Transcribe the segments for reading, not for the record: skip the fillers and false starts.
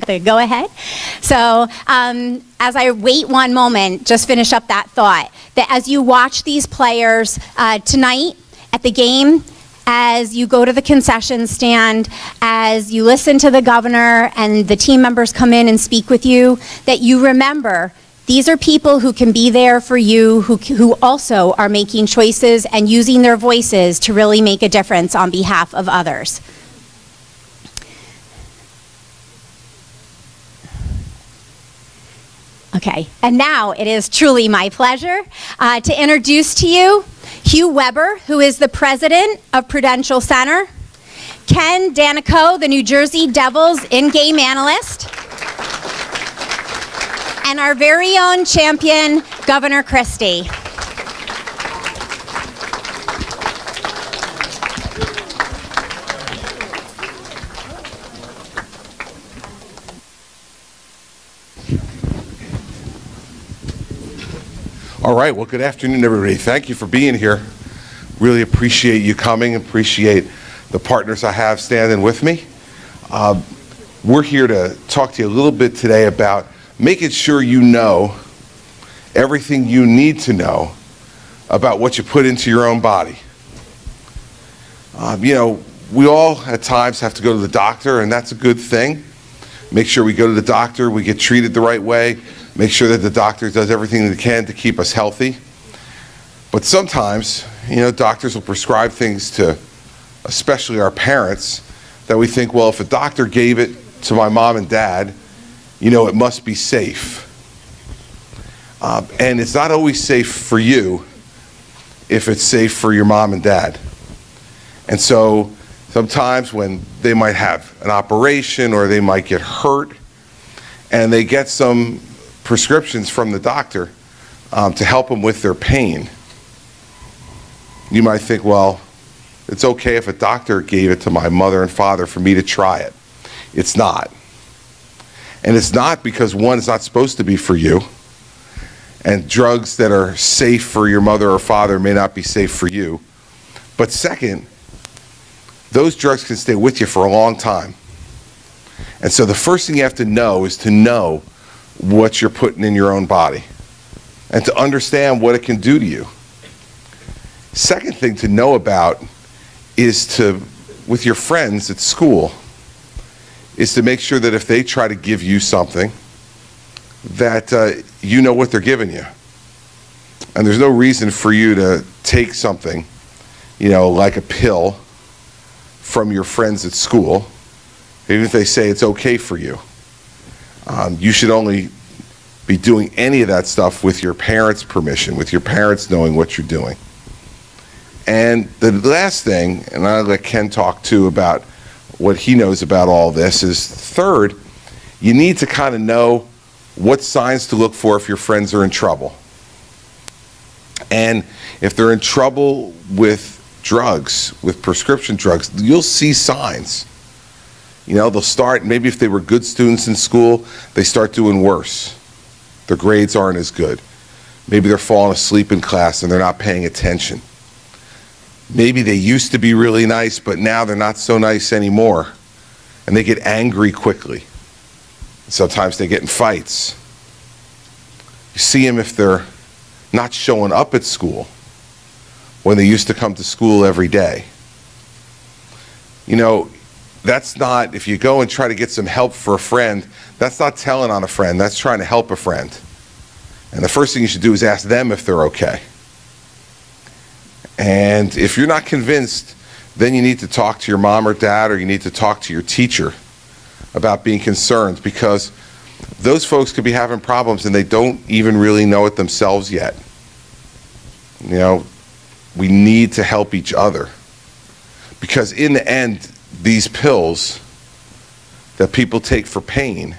the go-ahead. So as I wait one moment, just finish up that thought, that as you watch these players tonight at the game, as you go to the concession stand, as you listen to the governor and the team members come in and speak with you, that you remember these are people who can be there for you, who also are making choices and using their voices to really make a difference on behalf of others. Okay, and now it is truly my pleasure to introduce to you Hugh Weber, who is the president of Prudential Center, Ken Danico, the New Jersey Devils in-game analyst, and our very own champion, Governor Christie. All right, well, good afternoon, everybody. Thank you for being here. Really appreciate you coming, appreciate the partners I have standing with me. We're here to talk to you a little bit today about making sure you know everything you need to know about what you put into your own body. You know, we all at times have to go to the doctor, and that's a good thing. Make sure we go to the doctor, we get treated the right way, make sure that the doctor does everything they can to keep us healthy. But sometimes, you know, doctors will prescribe things to, especially our parents, that we think, well, if a doctor gave it to my mom and dad, you know, it must be safe. And it's not always safe for you if it's safe for your mom and dad. And so sometimes when they might have an operation or they might get hurt and they get some prescriptions from the doctor to help them with their pain, you might think, well, it's okay if a doctor gave it to my mother and father for me to try it. It's not. And it's not because, one, it's not supposed to be for you, and drugs that are safe for your mother or father may not be safe for you. But second, those drugs can stay with you for a long time. And so the first thing you have to know is to know what you're putting in your own body and to understand what it can do to you. Second thing to know about is to, with your friends at school, is to make sure that if they try to give you something, that you know what they're giving you. And there's no reason for you to take something, you know, like a pill from your friends at school, even if they say it's okay for you. You should only be doing any of that stuff with your parents' permission, with your parents knowing what you're doing. And the last thing, and I'll let Ken talk too about what he knows about all this, is third, you need to kind of know what signs to look for if your friends are in trouble. And if they're in trouble with drugs, with prescription drugs, you'll see signs. You know, they'll start, maybe if they were good students in school, they start doing worse. Their grades aren't as good. Maybe they're falling asleep in class and they're not paying attention. Maybe they used to be really nice, but now they're not so nice anymore. And they get angry quickly. Sometimes they get in fights. You see them if they're not showing up at school when they used to come to school every day. You know, that's not, if you go and try to get some help for a friend, that's not telling on a friend, that's trying to help a friend. And the first thing you should do is ask them if they're okay. And if you're not convinced, then you need to talk to your mom or dad, or you need to talk to your teacher about being concerned, because those folks could be having problems and they don't even really know it themselves yet. You know, we need to help each other, because in the end, these pills that people take for pain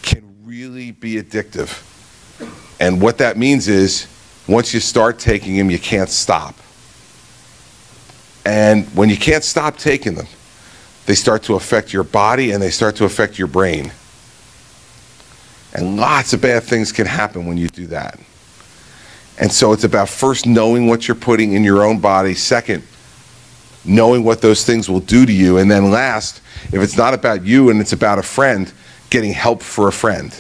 can really be addictive. And what that means is, once you start taking them, you can't stop. And when you can't stop taking them, they start to affect your body and they start to affect your brain. And lots of bad things can happen when you do that. And so it's about first knowing what you're putting in your own body. Second, knowing what those things will do to you. And then last, if it's not about you and it's about a friend, getting help for a friend.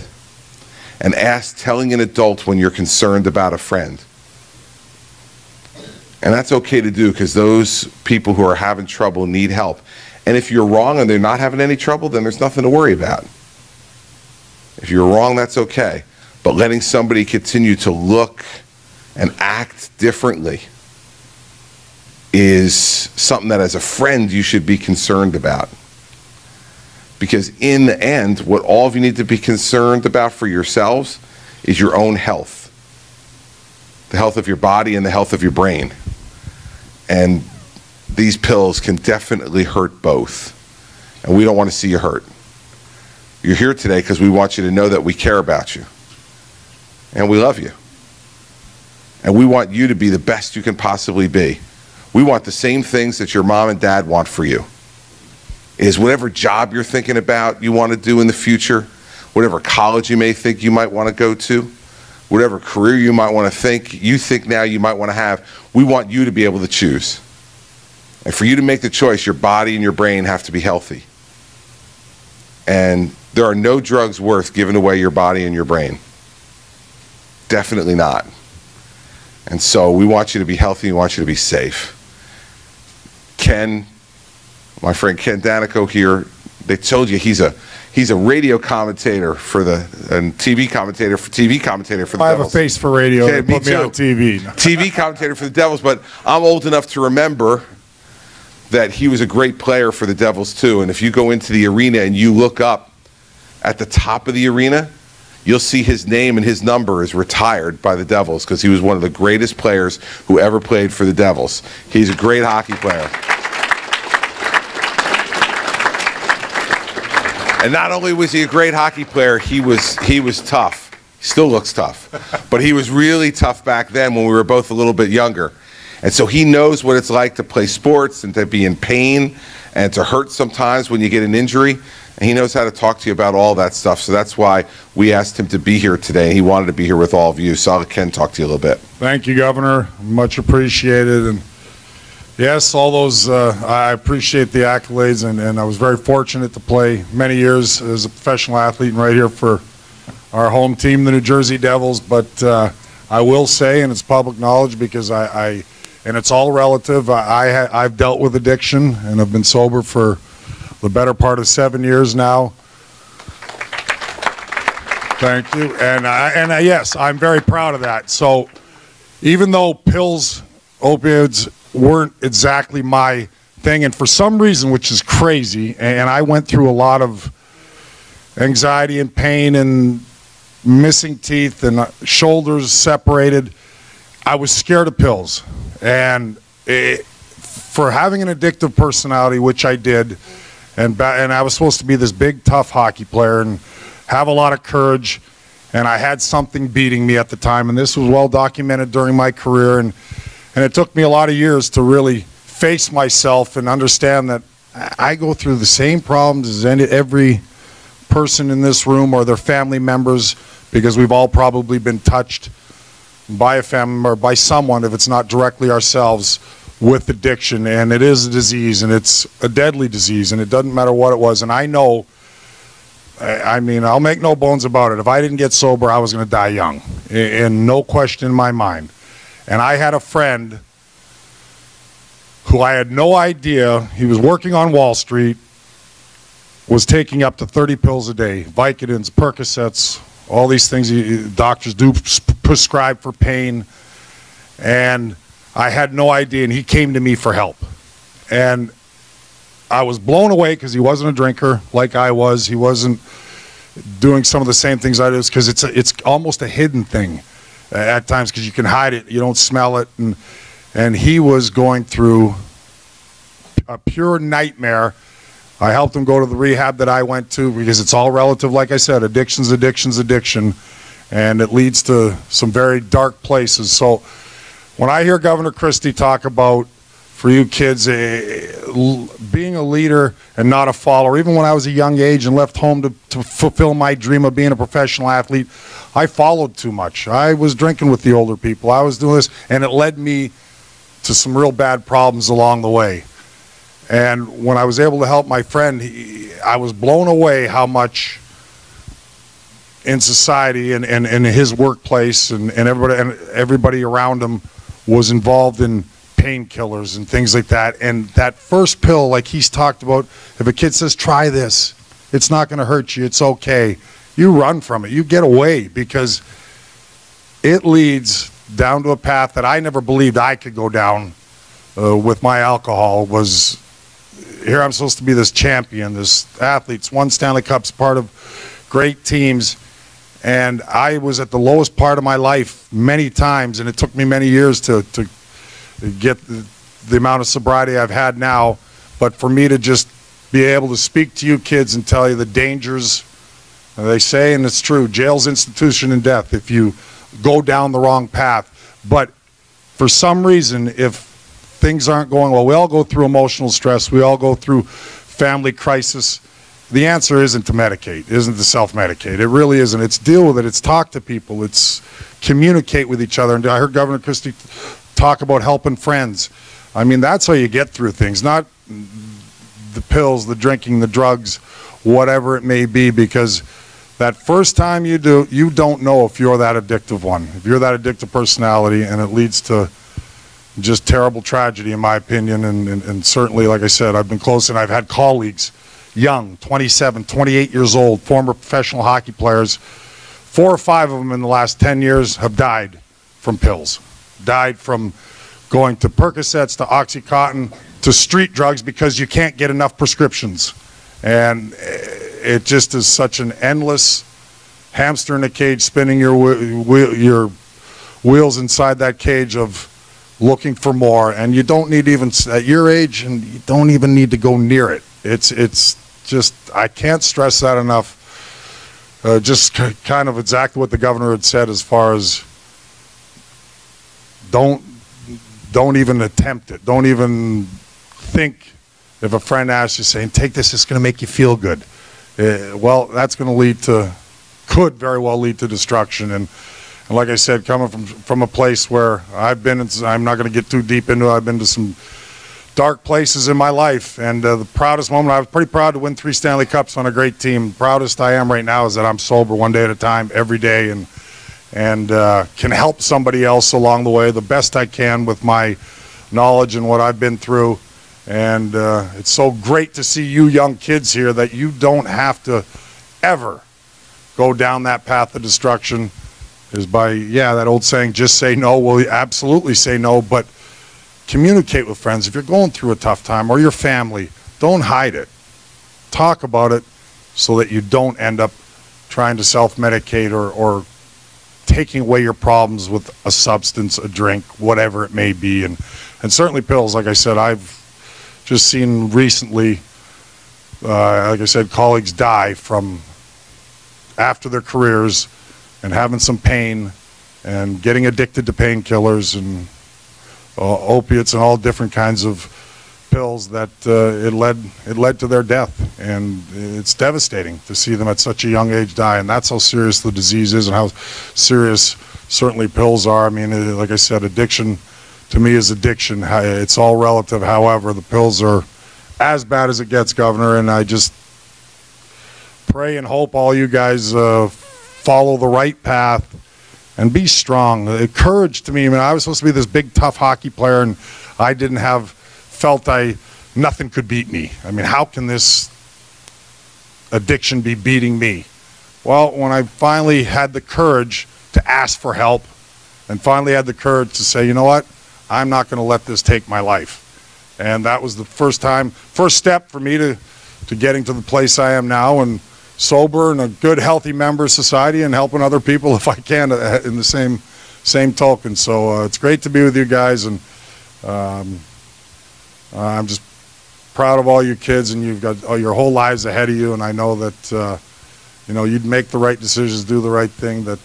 And telling an adult when you're concerned about a friend. And that's okay to do, because those people who are having trouble need help. And if you're wrong and they're not having any trouble, then there's nothing to worry about. If you're wrong, that's okay. But letting somebody continue to look and act differently is something that as a friend you should be concerned about. Because in the end, what all of you need to be concerned about for yourselves is your own health. The health of your body and the health of your brain. And these pills can definitely hurt both. And we don't want to see you hurt. You're here today because we want you to know that we care about you. And we love you. And we want you to be the best you can possibly be. We want the same things that your mom and dad want for you. Is whatever job you're thinking about you want to do in the future, whatever college you may think you might want to go to, whatever career you might want to think now you might want to have, we want you to be able to choose. And for you to make the choice, your body and your brain have to be healthy. And there are no drugs worth giving away your body and your brain. Definitely not. And so we want you to be healthy, we want you to be safe. Ken, my friend Ken Danico here, they told you he's a radio commentator and TV commentator for the Devils. I have a face for radio. They put me on TV. TV commentator for the Devils, but I'm old enough to remember that he was a great player for the Devils too. And if you go into the arena and you look up at the top of the arena, you'll see his name and his number is retired by the Devils because he was one of the greatest players who ever played for the Devils. He's a great hockey player. And not only was he a great hockey player, he was tough. He still looks tough. But he was really tough back then when we were both a little bit younger. And so he knows what it's like to play sports and to be in pain and to hurt sometimes when you get an injury. And he knows how to talk to you about all that stuff. So that's why we asked him to be here today. He wanted to be here with all of you. So I'll let Ken talk to you a little bit. Thank you, Governor. Much appreciated. And yes, all those, I appreciate the accolades. And I was very fortunate to play many years as a professional athlete and right here for our home team, the New Jersey Devils. But I will say, and it's public knowledge because and it's all relative, I've dealt with addiction and have been sober for the better part of 7 years now. Thank you. And yes, I'm very proud of that. So even though pills, opioids weren't exactly my thing, and for some reason, which is crazy, and I went through a lot of anxiety and pain and missing teeth and shoulders separated, I was scared of pills. And for having an addictive personality, which I did, and I was supposed to be this big, tough hockey player and have a lot of courage, and I had something beating me at the time, and this was well documented during my career, and it took me a lot of years to really face myself and understand that I go through the same problems as every person in this room or their family members, because we've all probably bily been touched by a family or by someone, if it's not directly ourselves, with addiction. And it is a disease, and it's a deadly disease, and it doesn't matter what it was. And I know, I mean, I'll make no bones about it, if I didn't get sober, I was going to die young, and no question in my mind. And I had a friend who I had no idea, he was working on Wall Street, was taking up to 30 pills a day, Vicodins, Percocets, all these things doctors do prescribe for pain. And I had no idea, and he came to me for help. And I was blown away because he wasn't a drinker like I was. He wasn't doing some of the same things I do, because it's almost a hidden thing at times, because you can hide it, you don't smell it. And he was going through a pure nightmare. I helped him go to the rehab that I went to, because it's all relative. Like I said, addiction's addiction, and it leads to some very dark places. So when I hear Governor Christie talk about, for you kids, being a leader and not a follower, even when I was a young age and left home to fulfill my dream of being a professional athlete, I followed too much. I was drinking with the older people. I was doing this, and it led me to some real bad problems along the way. And when I was able to help my friend, I was blown away how much in society and in his workplace and everybody around him was involved in painkillers and things like that. And that first pill, like he's talked about, if a kid says, try this, it's not going to hurt you, it's okay, you run from it. You get away, because it leads down to a path that I never believed I could go down with my alcohol. Was here I'm supposed to be this champion, this athlete, won Stanley Cups, part of great teams, and I was at the lowest part of my life many times, and it took me many years to get the amount of sobriety I've had now. But for me to just be able to speak to you kids and tell you the dangers, they say, and it's true, jail's institution and death if you go down the wrong path. But for some reason, if things aren't going well, we all go through emotional stress, we all go through family crisis. The answer isn't to medicate, isn't to self-medicate. It really isn't. It's deal with it. It's talk to people. It's communicate with each other. And I heard Governor Christie talk about helping friends. I mean, that's how you get through things, not the pills, the drinking, the drugs, whatever it may be, because that first time you do, you don't know if you're that addictive one, if you're that addictive personality, and it leads to just terrible tragedy, in my opinion. And certainly, like I said, I've been close, and I've had colleagues, young, 27, 28 years old, former professional hockey players, 4 or 5 of them in the last 10 years have died from pills, died from going to Percocets, to Oxycontin, to street drugs, because you can't get enough prescriptions. And it just is such an endless hamster in a cage, spinning your wheels inside that cage of looking for more. And you don't need, even at your age, and you don't even need to go near it. It's just, I can't stress that enough. Just kind of exactly what the governor had said, as far as don't even attempt it. Don't even think, if a friend asks you, saying, take this, it's going to make you feel good. Well, that's going to could very well lead to destruction. And like I said, coming from a place where I've been, I'm not going to get too deep into it, I've been to some dark places in my life. And the proudest moment, I was pretty proud to win 3 Stanley Cups on a great team. Proudest I am right now is that I'm sober one day at a time, every day, and can help somebody else along the way the best I can with my knowledge and what I've been through. And it's so great to see you young kids here, that you don't have to ever go down that path of destruction. Is by, that old saying, just say no. Well, you absolutely say no, but communicate with friends. If you're going through a tough time, or your family, don't hide it. Talk about it, so that you don't end up trying to self-medicate or taking away your problems with a substance, a drink, whatever it may be. And certainly pills, like I said, I've just seen recently, like I said, colleagues die from after their careers and having some pain and getting addicted to painkillers and opiates and all different kinds of pills, that it led to their death. And it's devastating to see them at such a young age die. And that's how serious the disease is, and how serious certainly pills are. I mean, like I said, addiction to me is addiction. It's all relative. However, the pills are as bad as it gets, Governor, and I just pray and hope all you guys follow the right path and be strong. Courage to me, I mean, I was supposed to be this big, tough hockey player, and I felt nothing could beat me. I mean, how can this addiction be beating me? Well, when I finally had the courage to ask for help, and finally had the courage to say, you know what, I'm not going to let this take my life. And that was the first step for me to getting to the place I am now, and sober and a good, healthy member of society, and helping other people if I can in the same token. So it's great to be with you guys, and I'm just proud of all you kids, and you've got your whole lives ahead of you, and I know that you'd make the right decisions, do the right thing, that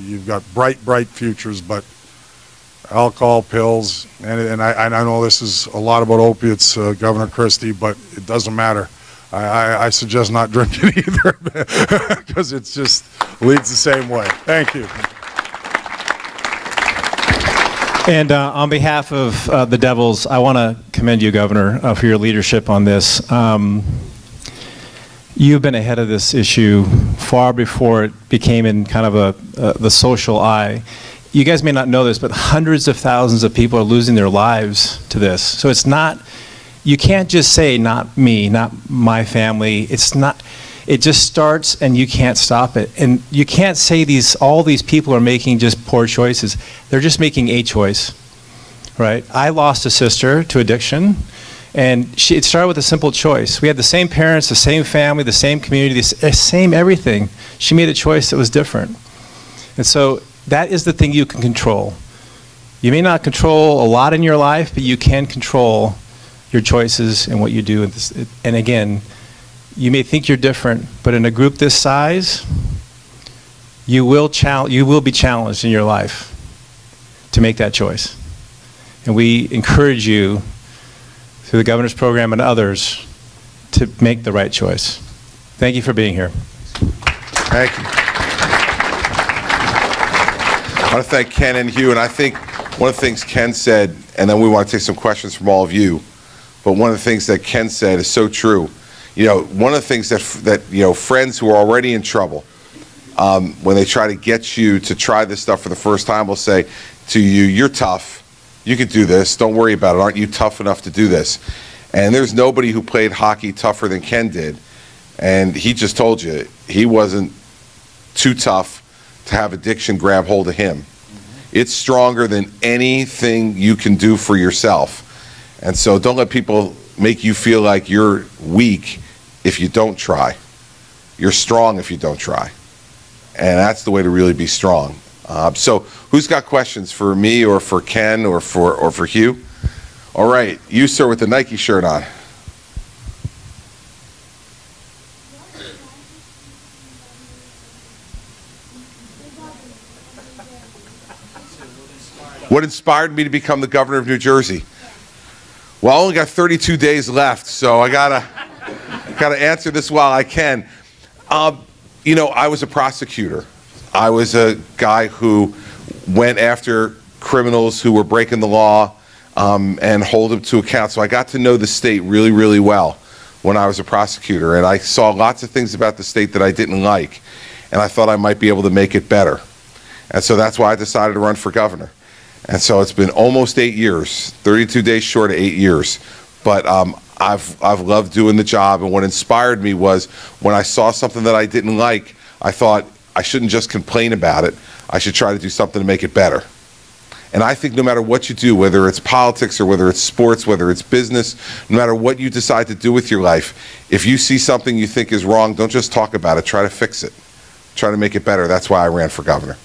you've got bright futures. But alcohol, pills, and I know this is a lot about opiates, Governor Christie, but it doesn't matter. I suggest not drinking either, because it just leads the same way. Thank you. And on behalf of the Devils, I want to commend you, Governor, for your leadership on this. You've been ahead of this issue far before it became in kind of the social eye. You guys may not know this, but hundreds of thousands of people are losing their lives to this. So it's not, you can't just say, not me, not my family. It's not, it just starts and you can't stop it. And you can't say all these people are making just poor choices. They're just making a choice, right? I lost a sister to addiction. And it started with a simple choice. We had the same parents, the same family, the same community, the same everything. She made a choice that was different. And so that is the thing you can control. You may not control a lot in your life, but you can control your choices and what you do. And again, you may think you're different, but in a group this size, you will be challenged in your life to make that choice. And we encourage you through the governor's program and others to make the right choice. Thank you for being here. Thank you. I want to thank Ken and Hugh, and I think one of the things Ken said, and then we want to take some questions from all of you, but one of the things that Ken said is so true. You know, one of the things that you know, friends who are already in trouble, when they try to get you to try this stuff for the first time, will say to you, you're tough. You could do this. Don't worry about it. Aren't you tough enough to do this? And there's nobody who played hockey tougher than Ken did. And he just told you he wasn't too tough to have addiction grab hold of him. It's stronger than anything you can do for yourself. And so don't let people make you feel like you're weak if you don't try. You're strong if you don't try. And that's the way to really be strong. So who's got questions for me or for Ken or for Hugh? All right, you sir with the Nike shirt on. What inspired me to become the governor of New Jersey? Well, I only got 32 days left, so I gotta answer this while I can. You know, I was a prosecutor. I was a guy who went after criminals who were breaking the law and hold them to account. So I got to know the state really, really well when I was a prosecutor. And I saw lots of things about the state that I didn't like. And I thought I might be able to make it better. And so that's why I decided to run for governor. And so it's been almost 8 years, 32 days short of 8 years. But I've loved doing the job. And what inspired me was when I saw something that I didn't like, I thought, I shouldn't just complain about it. I should try to do something to make it better. And I think no matter what you do, whether it's politics or whether it's sports, whether it's business, no matter what you decide to do with your life, if you see something you think is wrong, don't just talk about it. Try to fix it. Try to make it better. That's why I ran for governor.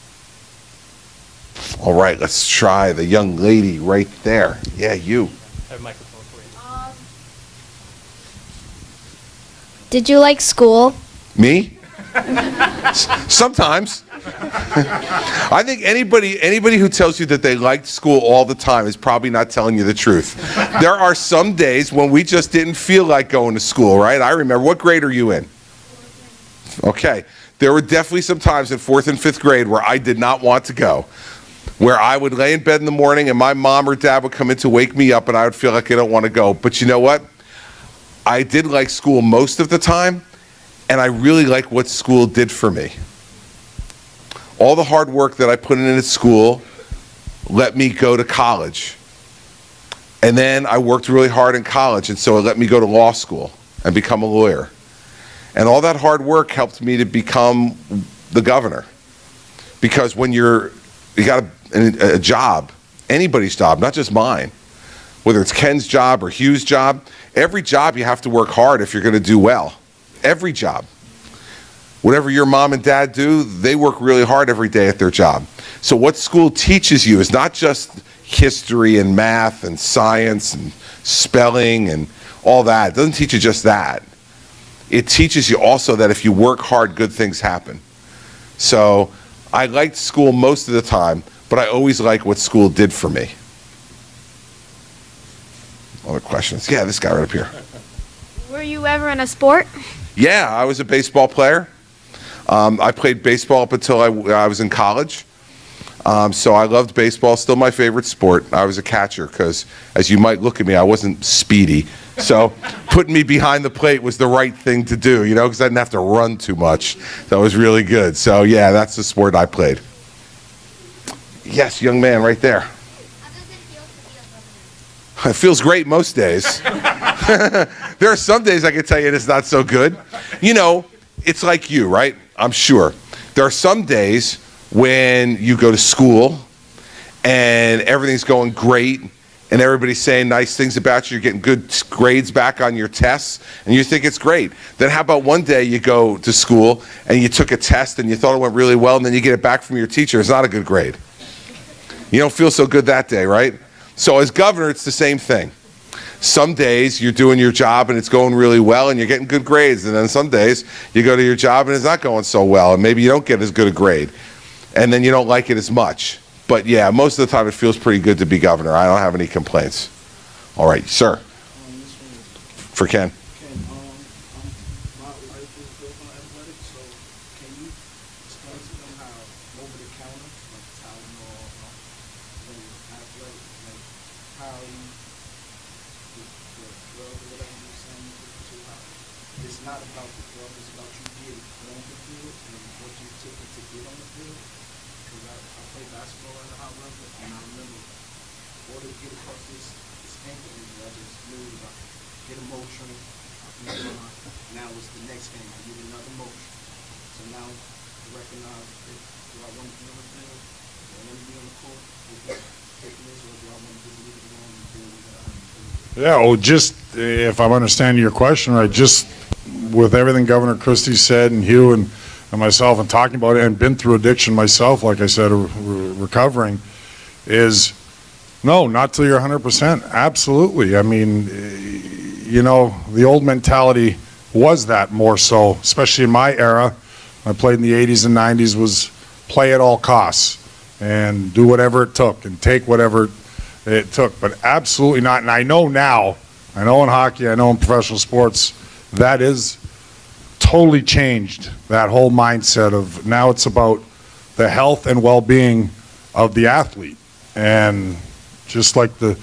All right, let's try the young lady right there. Yeah, you. I have a microphone for you. Did you like school? Me? Sometimes. I think anybody who tells you that they liked school all the time is probably not telling you the truth. There are some days when we just didn't feel like going to school, right? I remember. What grade are you in? Okay. There were definitely some times in 4th and 5th grade where I did not want to go, where I would lay in bed in the morning and my mom or dad would come in to wake me up and I would feel like I don't want to go. But you know what? I did like school most of the time. And I really like what school did for me. All the hard work that I put in at school let me go to college. And then I worked really hard in college, and so it let me go to law school and become a lawyer. And all that hard work helped me to become the governor. Because when you got a job, anybody's job, not just mine, whether it's Ken's job or Hugh's job, every job you have to work hard if you're going to do well. Every job. Whatever your mom and dad do, they work really hard every day at their job. So what school teaches you is not just history and math and science and spelling and all that. It doesn't teach you just that. It teaches you also that if you work hard, good things happen. So I liked school most of the time, but I always liked what school did for me. Other questions? Yeah, this guy right up here. Were you ever in a sport? Yeah, I was a baseball player. I played baseball up until I was in college. So I loved baseball, still my favorite sport. I was a catcher because, as you might look at me, I wasn't speedy. So putting me behind the plate was the right thing to do, you know, because I didn't have to run too much. That was really good. So, yeah, that's the sport I played. Yes, young man, right there. How does it feel to be a governor? It feels great most days. There are some days I can tell you it's not so good. You know, it's like you, right? I'm sure. There are some days when you go to school and everything's going great and everybody's saying nice things about you, you're getting good grades back on your tests, and you think it's great. Then how about one day you go to school and you took a test and you thought it went really well, and then you get it back from your teacher, it's not a good grade. You don't feel so good that day, right? So as governor, it's the same thing. Some days you're doing your job and it's going really well and you're getting good grades, and then some days you go to your job and it's not going so well, and maybe you don't get as good a grade, and then you don't like it as much. But yeah, most of the time it feels pretty good to be governor. I don't have any complaints. All right, sir. For Ken. My life is built on athletics, so can you explain to them how over the counter, like Tylenol, when athletic, like how you, the drug or whatever you're saying, to how it's not about the drug, it's about you getting on the field and what you took to get on the field. Because I played basketball at a high level, and I remember in order to get across this ankle injury, I just knew about get a motion. Now it's the next game. I need another motion. So now I recognize if do I want to be on the field, do I want to be on the court, taking this, or do I want to just leave it alone and deal with that? Yeah, well, just if I'm understanding your question right, just with everything Governor Christie said and Hugh and myself and talking about it and been through addiction myself, like I said, recovering, is no, not till you're 100%. Absolutely. I mean, you know, the old mentality was that more so, especially in my era. I played in the 80s and 90s, was play at all costs and do whatever it took and take whatever it took, but absolutely not. And I know now, I know in hockey, I know in professional sports, that is totally changed, that whole mindset of now it's about the health and well-being of the athlete. And just like the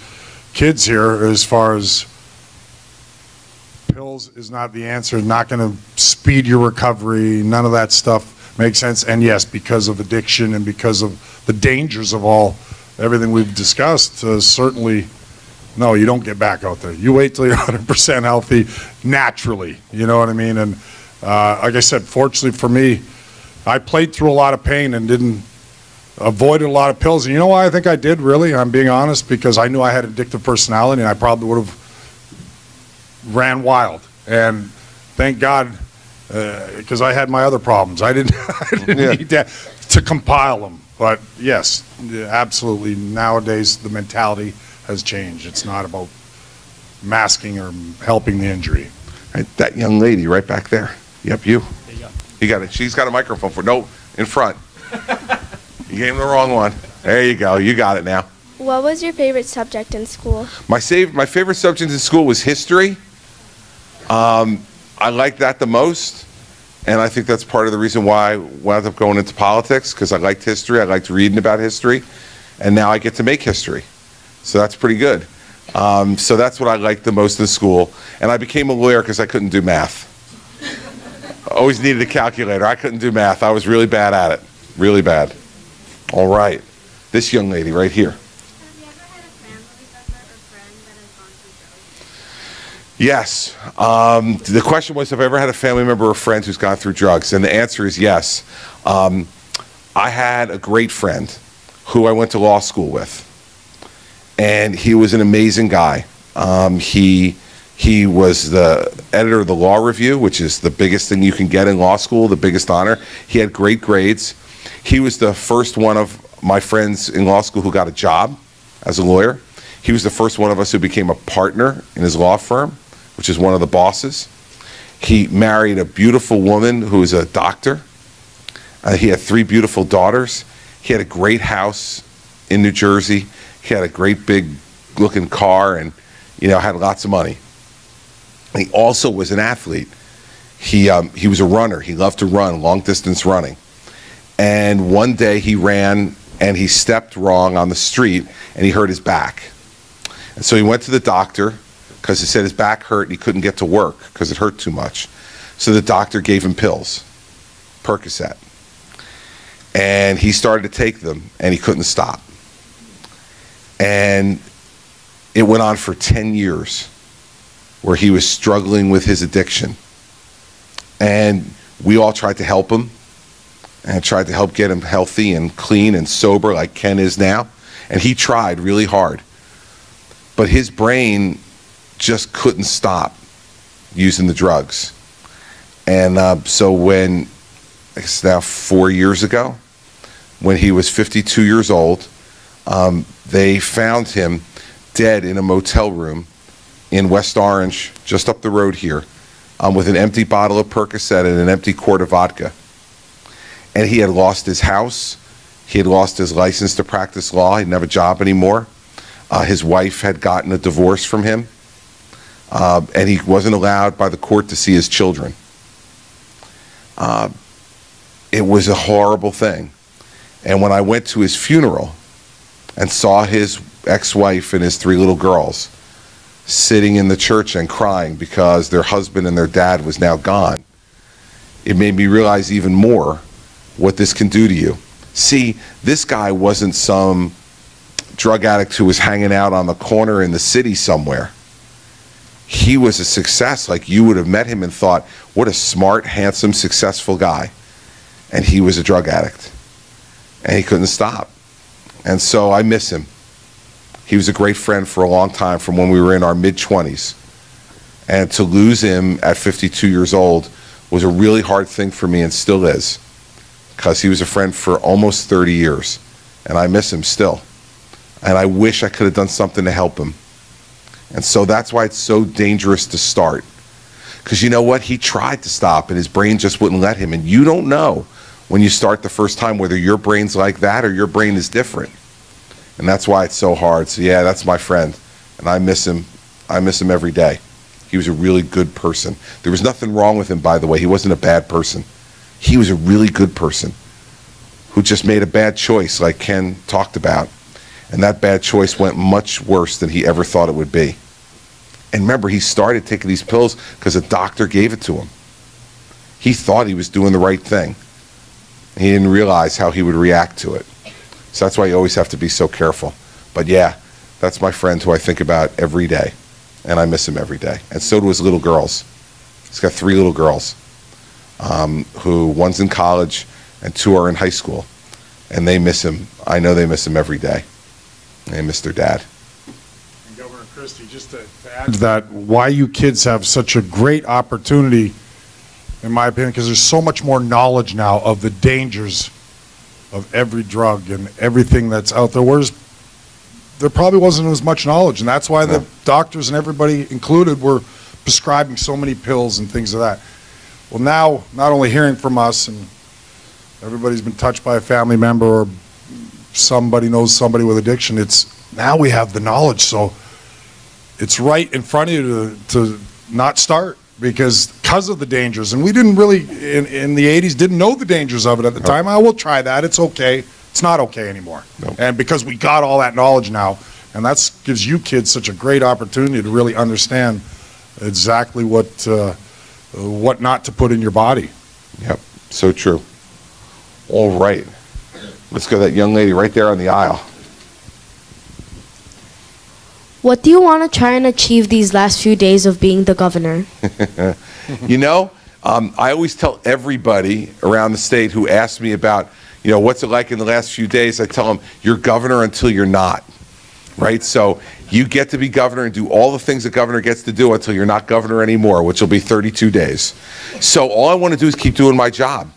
kids here, as far as pills is not the answer, not going to speed your recovery, none of that stuff makes sense. And yes, because of addiction and because of the dangers of everything we've discussed, certainly, no, you don't get back out there. You wait till you're 100% healthy naturally, you know what I mean? And like I said, fortunately for me, I played through a lot of pain and avoided a lot of pills. And you know why I think I did, really? I'm being honest, because I knew I had addictive personality and I probably would have ran wild. And thank God, because I had my other problems. I didn't need that to compile them. But yes, absolutely, nowadays the mentality has changed. It's not about masking or helping the injury. Right, that young lady right back there. Yep, you. You got it. She's got a microphone for no in front. You gave him the wrong one. There you go. You got it now. What was your favorite subject in school? My favorite subject in school was history. I liked that the most, and I think that's part of the reason why I wound up going into politics, because I liked history. I liked reading about history, and now I get to make history. So that's pretty good. So that's what I liked the most in school. And I became a lawyer because I couldn't do math. I always needed a calculator. I couldn't do math. I was really bad at it. Really bad. All right. This young lady right here. Have you ever had a family member or friend that has gone through drugs? Yes. The question was, have I ever had a family member or friend who's gone through drugs? And the answer is yes. I had a great friend who I went to law school with. And he was an amazing guy. He was the editor of the Law Review, which is the biggest thing you can get in law school, the biggest honor. He had great grades. He was the first one of my friends in law school who got a job as a lawyer. He was the first one of us who became a partner in his law firm, which is one of the bosses. He married a beautiful woman who is a doctor. He had 3 beautiful daughters. He had a great house in New Jersey. He had a great big looking car and, had lots of money. He also was an athlete. He was a runner. He loved to run, long distance running. And one day he ran and he stepped wrong on the street, and he hurt his back. And so he went to the doctor because he said his back hurt and he couldn't get to work because it hurt too much. So the doctor gave him pills, Percocet. And he started to take them, and he couldn't stop. And it went on for 10 years where he was struggling with his addiction. And we all tried to help him and tried to help get him healthy and clean and sober like Ken is now. And he tried really hard. But his brain just couldn't stop using the drugs. And so when, it's now 4 years ago, when he was 52 years old, they found him dead in a motel room in West Orange, just up the road here, with an empty bottle of Percocet and an empty quart of vodka. And he had lost his house. He had lost his license to practice law. He didn't have a job anymore. His wife had gotten a divorce from him. And he wasn't allowed by the court to see his children. It was a horrible thing. And when I went to his funeral and saw his ex-wife and his 3 little girls sitting in the church and crying because their husband and their dad was now gone, it made me realize even more what this can do to you. See, this guy wasn't some drug addict who was hanging out on the corner in the city somewhere. He was a success. Like, you would have met him and thought, what a smart, handsome, successful guy. And he was a drug addict. And he couldn't stop. And so I miss him. He was a great friend for a long time, from when we were in our mid-20s. And to lose him at 52 years old was a really hard thing for me, and still is, because he was a friend for almost 30 years. And I miss him still. And I wish I could have done something to help him. And so that's why it's so dangerous to start. Because you know what? He tried to stop, and his brain just wouldn't let him. And you don't know when you start the first time whether your brain's like that or your brain is different. And that's why it's so hard. So yeah, that's my friend. And I miss him. I miss him every day. He was a really good person. There was nothing wrong with him, by the way. He wasn't a bad person. He was a really good person who just made a bad choice, like Ken talked about. And that bad choice went much worse than he ever thought it would be. And remember, he started taking these pills because a doctor gave it to him. He thought he was doing the right thing. He didn't realize how he would react to it. So that's why you always have to be so careful. But yeah, that's my friend who I think about every day. And I miss him every day. And so do his little girls. He's got 3 little girls, who one's in college and 2 are in high school. And they miss him. I know they miss him every day. They miss their dad. And Governor Christie, just to add to that, why you kids have such a great opportunity, in my opinion, because there's so much more knowledge now of the dangers of every drug and everything that's out there, whereas there probably wasn't as much knowledge, and that's why the doctors and everybody included were prescribing so many pills and things of that. Well, now, not only hearing from us, and everybody's been touched by a family member or somebody knows somebody with addiction, it's now we have the knowledge, so it's right in front of you to not start because of the dangers. And we didn't really, in the 80s, didn't know the dangers of it at the time. I will try that. It's okay. It's not okay anymore. Nope. And because we got all that knowledge now, and that gives you kids such a great opportunity to really understand exactly what not to put in your body. Yep, so true. All right. Let's go to that young lady right there on the aisle. What do you want to try and achieve these last few days of being the governor? You know, I always tell everybody around the state who asks me about, you know, what's it like in the last few days, I tell them, you're governor until you're not, right? So you get to be governor and do all the things a governor gets to do until you're not governor anymore, which will be 32 days. So all I want to do is keep doing my job.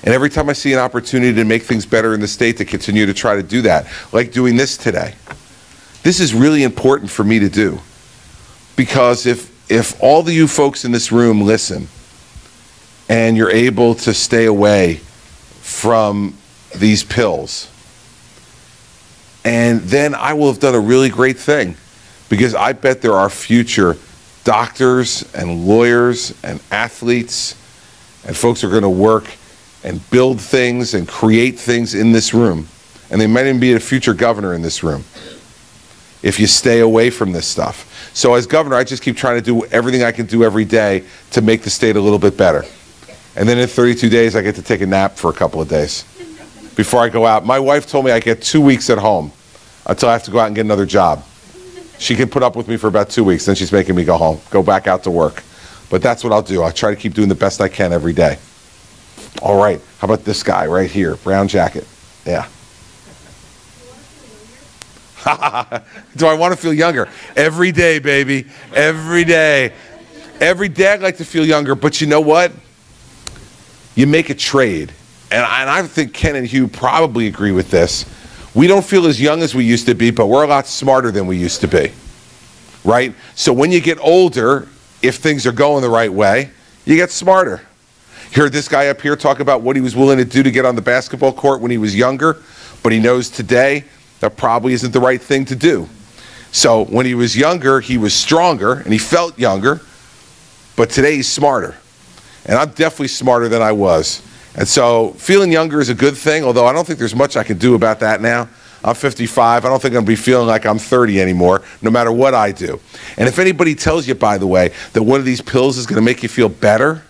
And every time I see an opportunity to make things better in the state, to continue to try to do that, like doing this today. This is really important for me to do, because if all of you folks in this room listen and you're able to stay away from these pills, and then I will have done a really great thing, because I bet there are future doctors and lawyers and athletes and folks who are going to work and build things and create things in this room And there might even be a future governor in this room if you stay away from this stuff. So as governor, I just keep trying to do everything I can do every day to make the state a little bit better. And then in 32 days, I get to take a nap for a couple of days before I go out. My wife told me I get 2 weeks at home until I have to go out and get another job. She can put up with me for about 2 weeks, then she's making me go home, go back out to work. But that's what I'll do. I'll try to keep doing the best I can every day. All right, how about this guy right here, brown jacket? Yeah. Do I want to feel younger? Every day, baby, every day. Every day I'd like to feel younger, but you know what? You make a trade. And I think Ken and Hugh probably agree with this. We don't feel as young as we used to be, but we're a lot smarter than we used to be, right? So when you get older, if things are going the right way, you get smarter. You heard this guy up here talk about what he was willing to do to get on the basketball court when he was younger, but he knows today that probably isn't the right thing to do. So when he was younger, he was stronger and he felt younger, but today he's smarter. And I'm definitely smarter than I was. And so feeling younger is a good thing, although I don't think there's much I can do about that now. I'm 55. I don't think I'm going to be feeling like I'm 30 anymore, no matter what I do. And if anybody tells you, by the way, that one of these pills is going to make you feel better,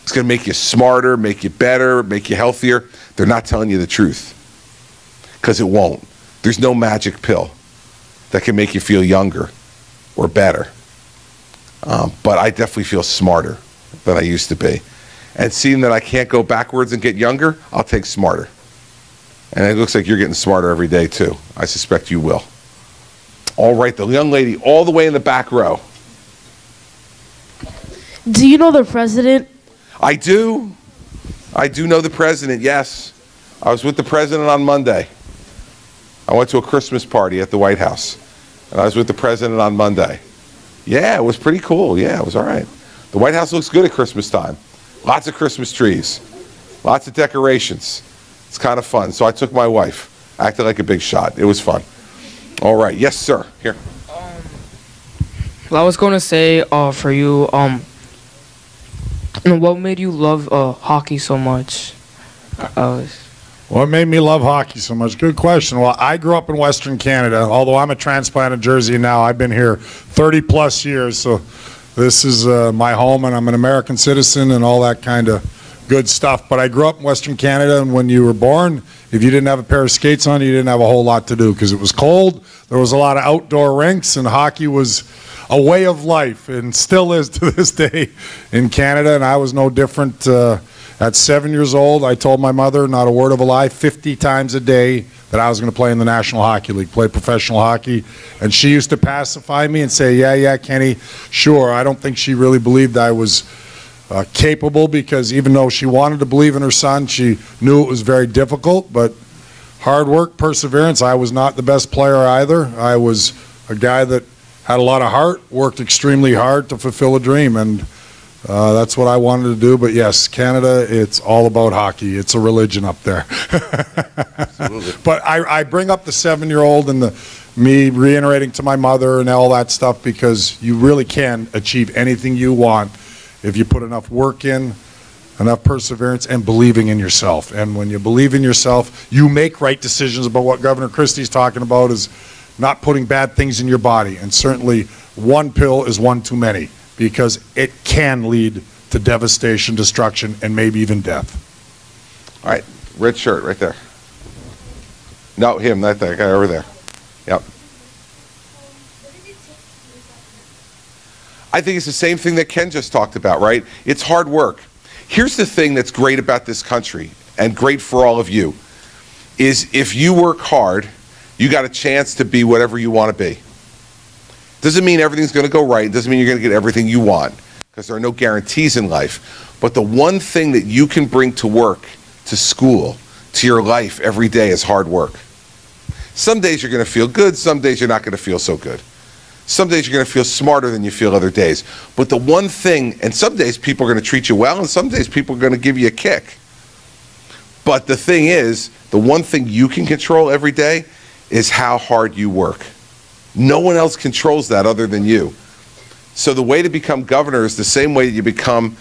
it's going to make you smarter, make you better, make you healthier, they're not telling you the truth. Because it won't. There's no magic pill that can make you feel younger or better. But I definitely feel smarter than I used to be. And seeing that I can't go backwards and get younger, I'll take smarter. And it looks like you're getting smarter every day too. I suspect you will. All right, the young lady all the way in the back row. Do you know the president? I do. I do know the president, yes. I was with the president on Monday. I went to a Christmas party at the White House. And I was with the president on Monday. Yeah, it was pretty cool. Yeah, it was all right. The White House looks good at Christmas time. Lots of Christmas trees. Lots of decorations. It's kind of fun. So I took my wife. Acted like a big shot. It was fun. All right. Yes, sir. Here. Well, I was going to say for you, what made you love hockey so much? What made me love hockey so much? Good question. Well, I grew up in Western Canada. Although I'm a transplant in Jersey now, I've been here 30 plus years. So this is my home, and I'm an American citizen and all that kind of good stuff. But I grew up in Western Canada, and when you were born, if you didn't have a pair of skates on, you didn't have a whole lot to do because it was cold. There was a lot of outdoor rinks, and hockey was a way of life and still is to this day in Canada, and I was no different. At 7 years old, I told my mother, not a word of a lie, 50 times a day that I was going to play in the National Hockey League, play professional hockey. And she used to pacify me and say, yeah, Kenny, sure. I don't think she really believed I was capable because even though she wanted to believe in her son, she knew it was very difficult. But hard work, perseverance, I was not the best player either. I was a guy that had a lot of heart, worked extremely hard to fulfill a dream. And that's what I wanted to do, but yes, Canada, it's all about hockey. It's a religion up there. Absolutely. But I bring up the 7-year-old and me reiterating to my mother and all that stuff because you really can achieve anything you want if you put enough work in, enough perseverance, and believing in yourself. And when you believe in yourself, you make right decisions about what Governor Christie's talking about is not putting bad things in your body. And certainly one pill is one too many, because it can lead to devastation, destruction, and maybe even death. All right, red shirt right there. No, him, not that guy over there. Yep. I think it's the same thing that Ken just talked about, right? It's hard work. Here's the thing that's great about this country, and great for all of you, is if you work hard, you got a chance to be whatever you want to be. Doesn't mean everything's going to go right. Doesn't mean you're going to get everything you want, because there are no guarantees in life. But the one thing that you can bring to work, to school, to your life every day is hard work. Some days you're going to feel good. Some days you're not going to feel so good. Some days you're going to feel smarter than you feel other days. But the one thing, and some days people are going to treat you well, and some days people are going to give you a kick. But the thing is, the one thing you can control every day is how hard you work. No one else controls that other than you. So the way to become governor is the same way you become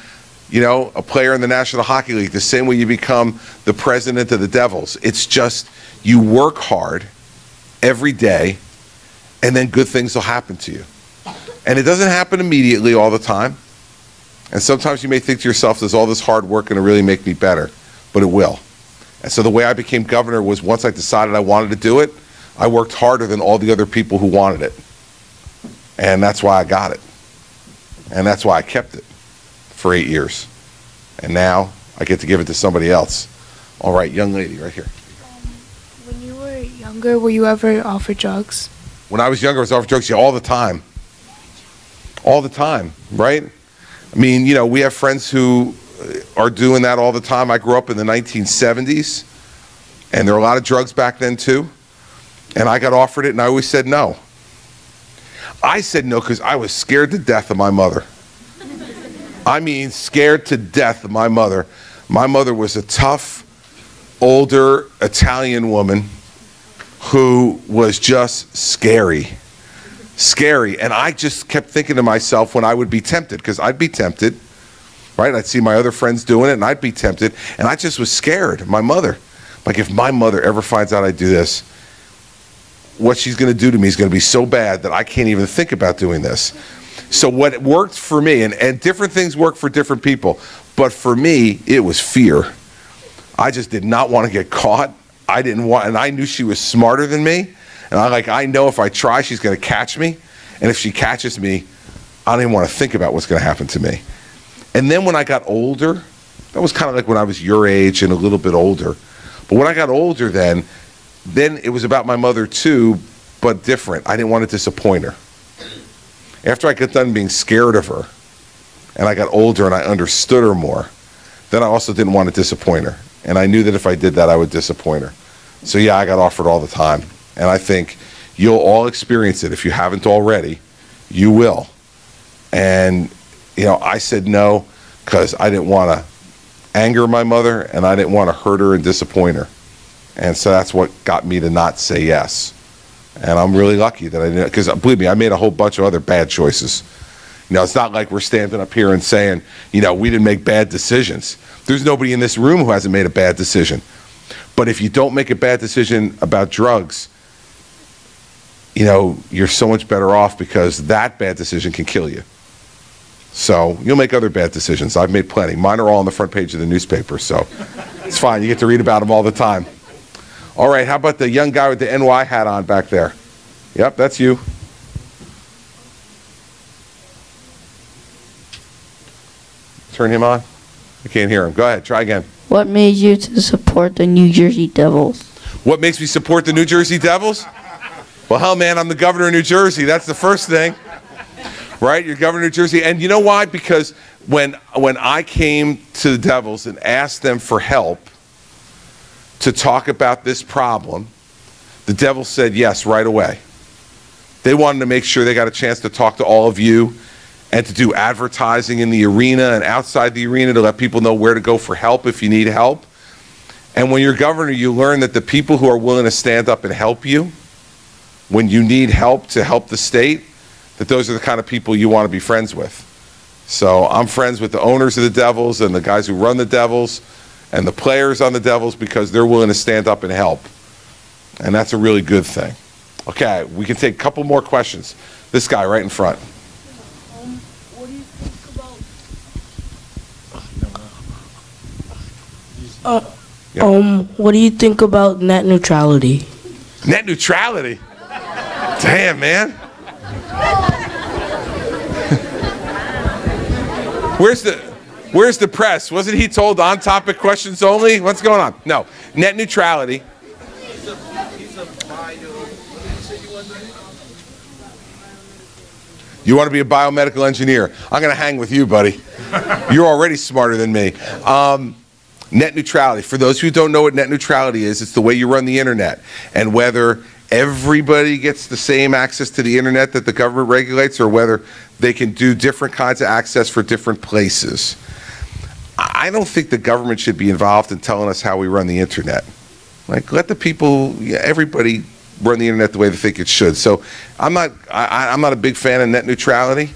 a player in the National Hockey League, the same way you become the president of the Devils. It's just you work hard every day, and then good things will happen to you. And it doesn't happen immediately all the time. And sometimes you may think to yourself, does all this hard work going to really make me better? But it will. And so the way I became governor was, once I decided I wanted to do it, I worked harder than all the other people who wanted it. And that's why I got it. And that's why I kept it for 8 years. And now I get to give it to somebody else. All right, young lady right here. When you were younger, were you ever offered drugs? When I was younger, I was offered drugs, yeah, all the time. All the time, right? I mean, we have friends who are doing that all the time. I grew up in the 1970s, and there were a lot of drugs back then too. And I got offered it, and I always said no. I said no because I was scared to death of my mother. I mean, scared to death of my mother. My mother was a tough, older Italian woman who was just scary. Scary. And I just kept thinking to myself when I would be tempted, because I'd be tempted, right? I'd see my other friends doing it, and I'd be tempted. And I just was scared of my mother. Like, if my mother ever finds out I do this, what she's going to do to me is going to be so bad that I can't even think about doing this. So what worked for me, and different things work for different people, but for me, it was fear. I just did not want to get caught. I didn't want, and I knew she was smarter than me. And I know if I try, she's going to catch me. And if she catches me, I don't even want to think about what's going to happen to me. And then when I got older, that was kind of like when I was your age and a little bit older. But when I got older then it was about my mother too, but different. I didn't want to disappoint her. After I got done being scared of her, and I got older and I understood her more, then I also didn't want to disappoint her. And I knew that if I did that, I would disappoint her. So yeah, I got offered all the time. And I think you'll all experience it. If you haven't already, you will. And, I said no because I didn't want to anger my mother, and I didn't want to hurt her and disappoint her. And so that's what got me to not say yes. And I'm really lucky that I didn't, because believe me, I made a whole bunch of other bad choices. It's not like we're standing up here and saying, we didn't make bad decisions. There's nobody in this room who hasn't made a bad decision. But if you don't make a bad decision about drugs, you're so much better off, because that bad decision can kill you. So you'll make other bad decisions. I've made plenty. Mine are all on the front page of the newspaper, so it's fine. You get to read about them all the time. All right, how about the young guy with the NY hat on back there? Yep, that's you. Turn him on. I can't hear him. Go ahead, try again. What made you to support the New Jersey Devils? What makes me support the New Jersey Devils? Well, hell, man, I'm the governor of New Jersey. That's the first thing, right? You're governor of New Jersey. And you know why? Because when I came to the Devils and asked them for help to talk about this problem, the Devils said yes right away. They wanted to make sure they got a chance to talk to all of you and to do advertising in the arena and outside the arena to let people know where to go for help if you need help. And when you're governor, you learn that the people who are willing to stand up and help you when you need help to help the state, that those are the kind of people you want to be friends with. So I'm friends with the owners of the Devils and the guys who run the Devils and the players on the Devils, because they're willing to stand up and help. And that's a really good thing. Okay, we can take a couple more questions. This guy right in front. What do you think about? What do you think about net neutrality? Net neutrality? Damn, man. Where's the press? Wasn't he told on-topic questions only? What's going on? No, net neutrality. You want to be a biomedical engineer? I'm going to hang with you, buddy. You're already smarter than me. Net neutrality. For those who don't know what net neutrality is, it's the way you run the internet, and whether everybody gets the same access to the internet that the government regulates, or whether they can do different kinds of access for different places. I don't think the government should be involved in telling us how we run the internet. Like, let the people, everybody run the internet the way they think it should. So I'm not a big fan of net neutrality.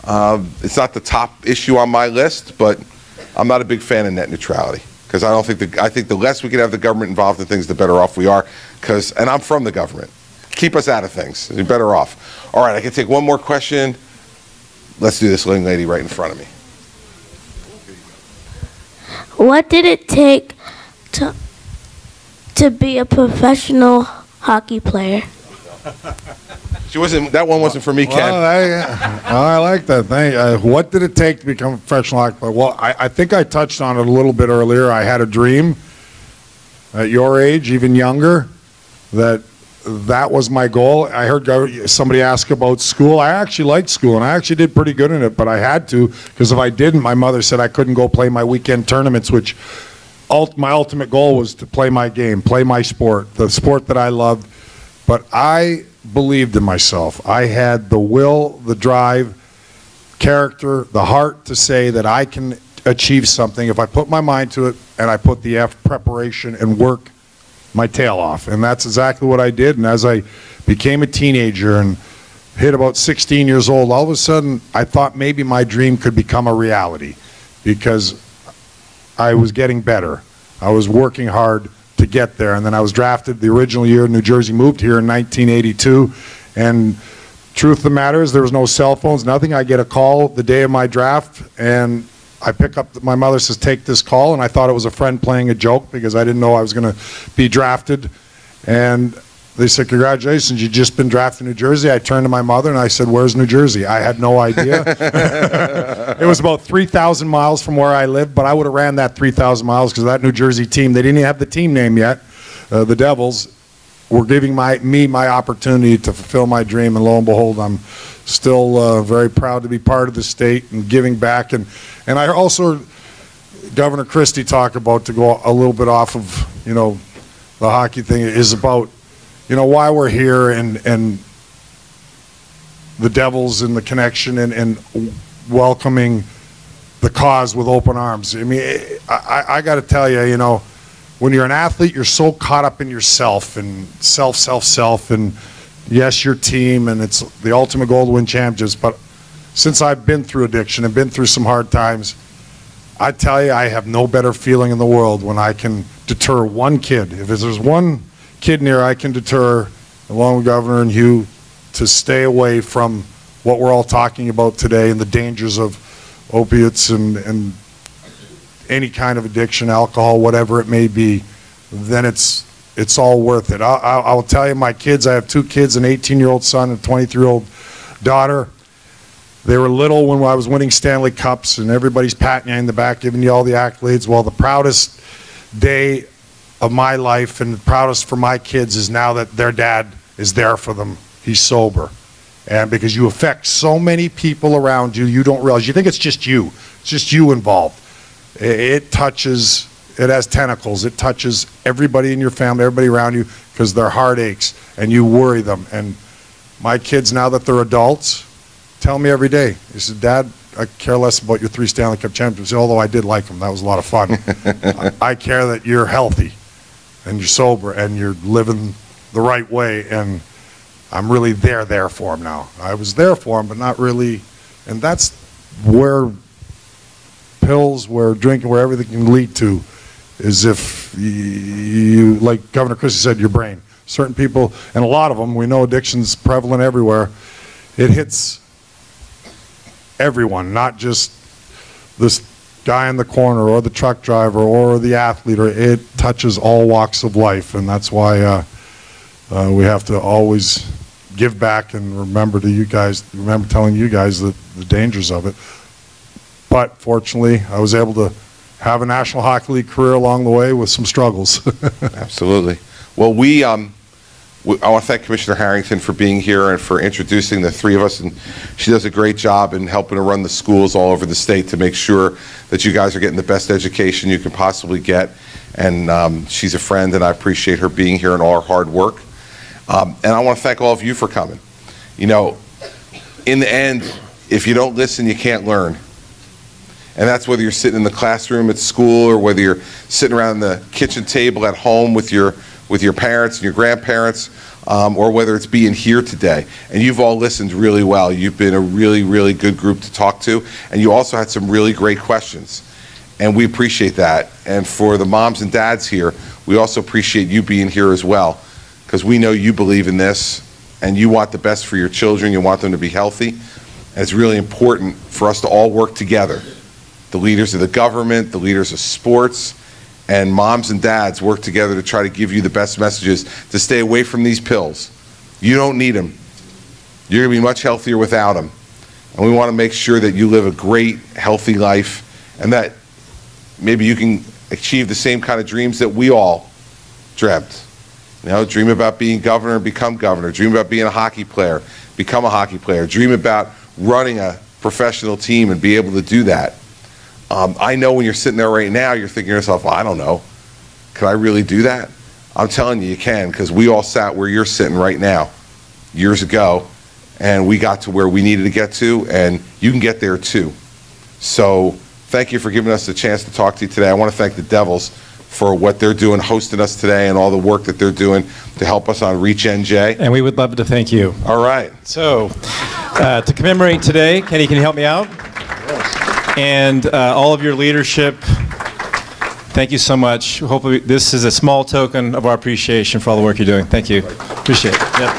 It's not the top issue on my list, but I'm not a big fan of net neutrality, because I think the less we can have the government involved in things, the better off we are. And I'm from the government. Keep us out of things. You're better off. All right, I can take one more question. Let's do this young lady right in front of me. What did it take to be a professional hockey player? That one wasn't for me, Ken. I like that. What did it take to become a professional hockey player? Well, I think I touched on it a little bit earlier. I had a dream at your age, even younger, that was my goal. I heard somebody ask about school. I actually liked school, and I actually did pretty good in it, but I had to, because if I didn't, my mother said I couldn't go play my weekend tournaments, which my ultimate goal was to play my game, play my sport, the sport that I loved. But I believed in myself. I had the will, the drive, character, the heart to say that I can achieve something if I put my mind to it and I put the preparation and work my tail off. And that's exactly what I did. And as I became a teenager and hit about 16 years old, all of a sudden I thought maybe my dream could become a reality, because I was getting better. I was working hard to get there. And then I was drafted the original year. New Jersey moved here in 1982. And truth of the matter is, there was no cell phones, nothing. I get a call the day of my draft, and I pick up, my mother says, take this call, and I thought it was a friend playing a joke, because I didn't know I was going to be drafted. And they said, congratulations, you've just been drafted in New Jersey. I turned to my mother and I said, where's New Jersey? I had no idea. It was about 3,000 miles from where I lived, but I would have ran that 3,000 miles, because that New Jersey team, they didn't even have the team name yet. The Devils were giving me my opportunity to fulfill my dream, and lo and behold, I'm still very proud to be part of the state and giving back. And I also, Governor Christie talked about, to go a little bit off of, the hockey thing, is about, why we're here, and the Devils and the connection, and welcoming the cause with open arms. I mean, I got to tell you, when you're an athlete, you're so caught up in yourself and self, and yes, your team, and it's the ultimate goal to win championships. But since I've been through addiction and been through some hard times, I tell you, I have no better feeling in the world when I can deter one kid. If there's one kid near, I can deter, along with Governor and Hugh, to stay away from what we're all talking about today, and the dangers of opiates and any kind of addiction, alcohol, whatever it may be. Then it's all worth it. I'll tell you, my kids, I have two kids, an 18-year-old son and a 23-year-old daughter. They were little when I was winning Stanley Cups, and everybody's patting you in the back, giving you all the accolades. Well, the proudest day of my life, and the proudest for my kids, is now that their dad is there for them. He's sober. And because you affect so many people around you, you don't realize. You think it's just you. It's just you involved. It has tentacles. It touches everybody in your family, everybody around you, because their heart aches, and you worry them. And my kids, now that they're adults, tell me every day, they said, Dad, I care less about your 3 Stanley Cup championships, although I did like them. That was a lot of fun. I care that you're healthy, and you're sober, and you're living the right way, and I'm really there for them now. I was there for them, but not really. And that's where pills, where drinking, where everything can lead to, is if you, like Governor Christie said, your brain. Certain people, and a lot of them, we know addiction's prevalent everywhere. It hits everyone, not just this guy in the corner or the truck driver or the athlete. Or it touches all walks of life, and that's why we have to always give back and remember telling you guys the dangers of it. But fortunately, I was able to have a National Hockey League career along the way with some struggles. Absolutely. Well, I want to thank Commissioner Harrington for being here and for introducing the 3 of us. And she does a great job in helping to run the schools all over the state to make sure that you guys are getting the best education you can possibly get. And she's a friend, and I appreciate her being here and all her hard work. And I want to thank all of you for coming. In the end, if you don't listen, you can't learn. And that's whether you're sitting in the classroom at school, or whether you're sitting around the kitchen table at home with your parents and your grandparents, or whether it's being here today. And you've all listened really well. You've been a really, really good group to talk to, and you also had some really great questions. And we appreciate that. And for the moms and dads here, we also appreciate you being here as well, because we know you believe in this and you want the best for your children. You want them to be healthy. And it's really important for us to all work together. The leaders of the government, the leaders of sports, and moms and dads work together to try to give you the best messages to stay away from these pills. You don't need them. You're going to be much healthier without them. And we want to make sure that you live a great, healthy life, and that maybe you can achieve the same kind of dreams that we all dreamt. You know, dream about being governor and become governor. Dream about being a hockey player, become a hockey player. Dream about running a professional team and be able to do that. I know when you're sitting there right now, you're thinking to yourself, well, I don't know. Can I really do that? I'm telling you, you can, because we all sat where you're sitting right now years ago, and we got to where we needed to get to, and you can get there too. So thank you for giving us the chance to talk to you today. I want to thank the Devils for what they're doing, hosting us today, and all the work that they're doing to help us on Reach NJ. And we would love to thank you. All right. So, to commemorate today, Kenny, can you help me out? And all of your leadership, thank you so much. Hopefully this is a small token of our appreciation for all the work you're doing. Thank you. Appreciate it. Yep.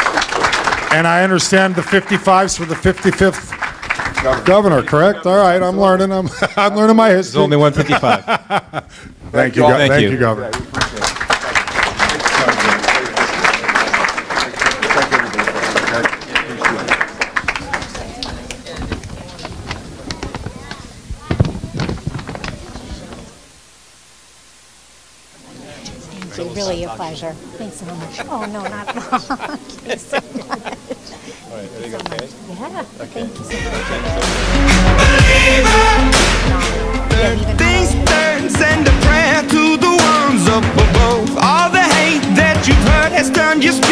And I understand the 55s for the 55th governor, correct? All right, I'm learning. I'm learning my history. There's only 155. Thank you, Thank you. Governor. Really a pleasure. Thanks so much. Oh, no, not Thanks so much. All right, are you okay? Yeah, thank you so much.